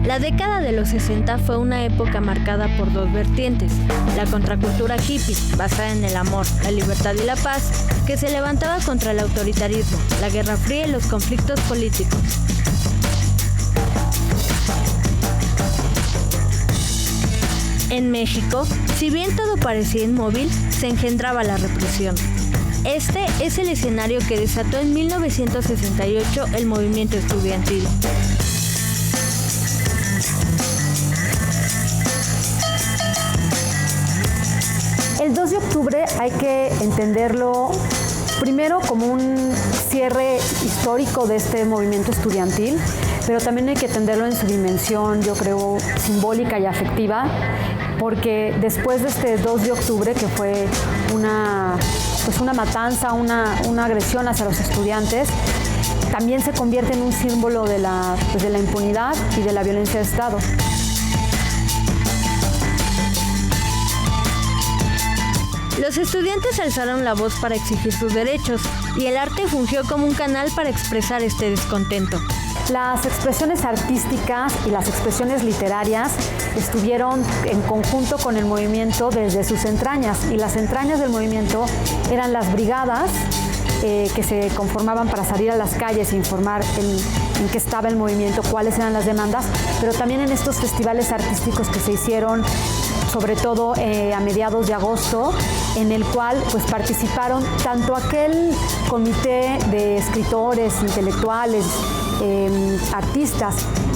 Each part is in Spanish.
La década de los 60 fue una época marcada por dos vertientes: la contracultura hippie, basada en el amor, la libertad y la paz, que se levantaba contra el autoritarismo, la Guerra Fría y los conflictos políticos. En México, si bien todo parecía inmóvil, se engendraba la represión. Este es el escenario que desató en 1968 el movimiento estudiantil. El 2 de octubre hay que entenderlo primero como un cierre histórico de este movimiento estudiantil, pero también hay que entenderlo en su dimensión, yo creo, simbólica y afectiva, porque después de este 2 de octubre, que fue una matanza, una agresión hacia los estudiantes, también se convierte en un símbolo de la impunidad y de la violencia de Estado. Los estudiantes alzaron la voz para exigir sus derechos y el arte fungió como un canal para expresar este descontento. Las expresiones artísticas y las expresiones literarias estuvieron en conjunto con el movimiento desde sus entrañas, y las entrañas del movimiento eran las brigadas que se conformaban para salir a las calles e informar en qué estaba el movimiento, cuáles eran las demandas, pero también en estos festivales artísticos que se hicieron sobre todo a mediados de agosto, en el cual pues participaron tanto aquel comité de escritores, intelectuales, artistas,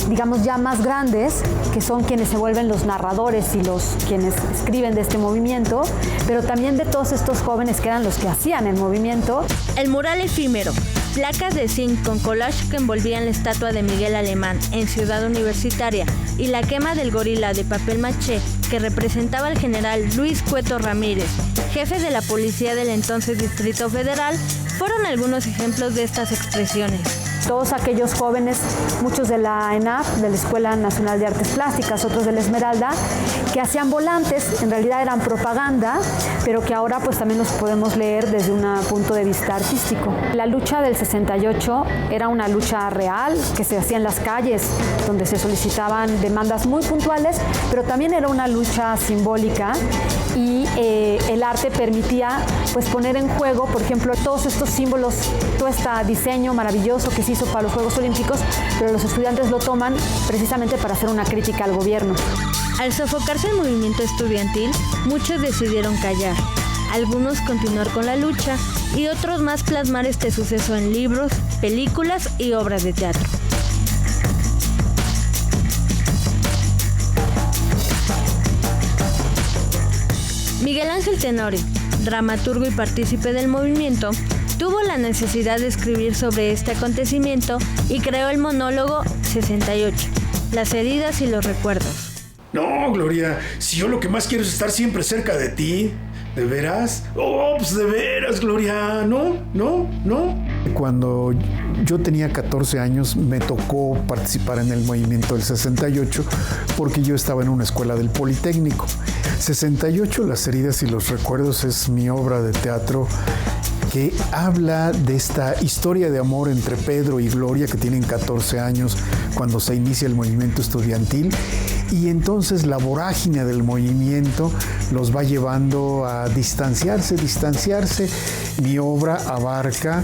digamos ya más grandes, que son quienes se vuelven los narradores y quienes escriben de este movimiento, pero también de todos estos jóvenes que eran los que hacían el movimiento. El mural efímero, placas de zinc con collage que envolvían la estatua de Miguel Alemán en Ciudad Universitaria y la quema del gorila de papel maché que representaba al general Luis Cueto Ramírez, jefe de la policía del entonces Distrito Federal, fueron algunos ejemplos de estas expresiones. Todos aquellos jóvenes, muchos de la ENAP, de la Escuela Nacional de Artes Plásticas, otros de la Esmeralda, que hacían volantes, en realidad eran propaganda, pero que ahora pues también los podemos leer desde un punto de vista artístico. La lucha del 68 era una lucha real que se hacía en las calles, donde se solicitaban demandas muy puntuales, pero también era una lucha simbólica, y el arte permitía pues poner en juego, por ejemplo, todos estos símbolos, todo este diseño maravilloso que se hizo para los Juegos Olímpicos, pero los estudiantes lo toman precisamente para hacer una crítica al gobierno. Al sofocarse el movimiento estudiantil, muchos decidieron callar, algunos continuar con la lucha y otros más plasmar este suceso en libros, películas y obras de teatro. Miguel Ángel Tenorio, dramaturgo y partícipe del movimiento, tuvo la necesidad de escribir sobre este acontecimiento y creó el monólogo 68, las heridas y los recuerdos. No, Gloria, si yo lo que más quiero es estar siempre cerca de ti. ¿De veras? Oh, pues de veras, Gloria. No. Cuando yo tenía 14 años me tocó participar en el movimiento del 68 porque yo estaba en una escuela del Politécnico. 68, las heridas y los recuerdos es mi obra de teatro que habla de esta historia de amor entre Pedro y Gloria, que tienen 14 años cuando se inicia el movimiento estudiantil, y entonces la vorágine del movimiento los va llevando a distanciarse. Mi obra abarca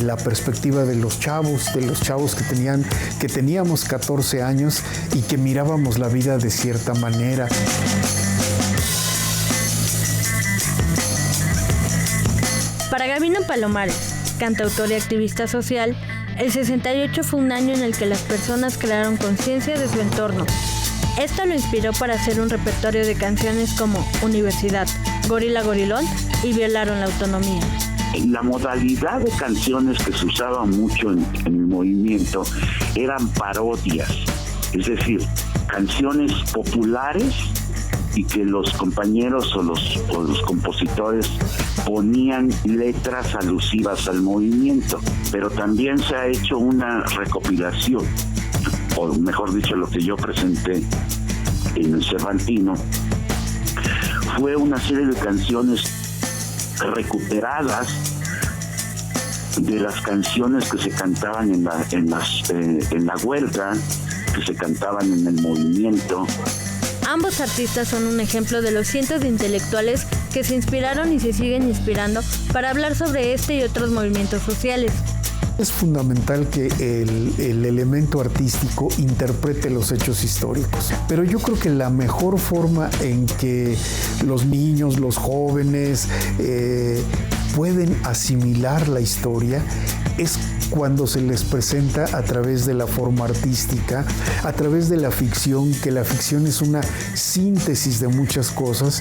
la perspectiva de los chavos que teníamos 14 años y que mirábamos la vida de cierta manera. Para Gabino Palomares, cantautor y activista social, el 68 fue un año en el que las personas crearon conciencia de su entorno. Esto lo inspiró para hacer un repertorio de canciones como Universidad, Gorila Gorilón y Violaron la Autonomía. La modalidad de canciones que se usaba mucho en el movimiento eran parodias, es decir, canciones populares y que los compañeros o los compositores ponían letras alusivas al movimiento, pero también se ha hecho una recopilación, o mejor dicho, lo que yo presenté en el Cervantino, fue una serie de canciones recuperadas de las canciones que se cantaban en la huelga, que se cantaban en el movimiento. Ambos artistas son un ejemplo de los cientos de intelectuales que se inspiraron y se siguen inspirando para hablar sobre este y otros movimientos sociales. Es fundamental que el elemento artístico interprete los hechos históricos, pero yo creo que la mejor forma en que los niños, los jóvenes pueden asimilar la historia es cuando se les presenta a través de la forma artística, a través de la ficción, que la ficción es una síntesis de muchas cosas.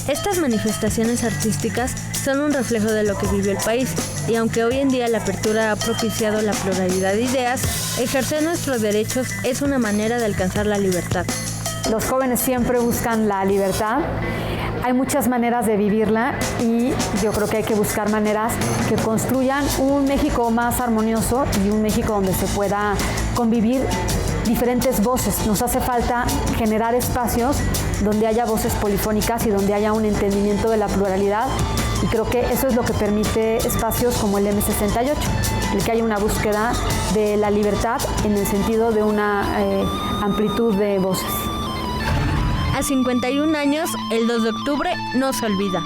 Estas manifestaciones artísticas son un reflejo de lo que vivió el país, y aunque hoy en día la apertura ha propiciado la pluralidad de ideas, ejercer nuestros derechos es una manera de alcanzar la libertad. Los jóvenes siempre buscan la libertad. Hay muchas maneras de vivirla y yo creo que hay que buscar maneras que construyan un México más armonioso y un México donde se pueda convivir diferentes voces. Nos hace falta generar espacios donde haya voces polifónicas y donde haya un entendimiento de la pluralidad, y creo que eso es lo que permite espacios como el M68, el que haya una búsqueda de la libertad en el sentido de una amplitud de voces. A 51 años, el 2 de octubre no se olvida.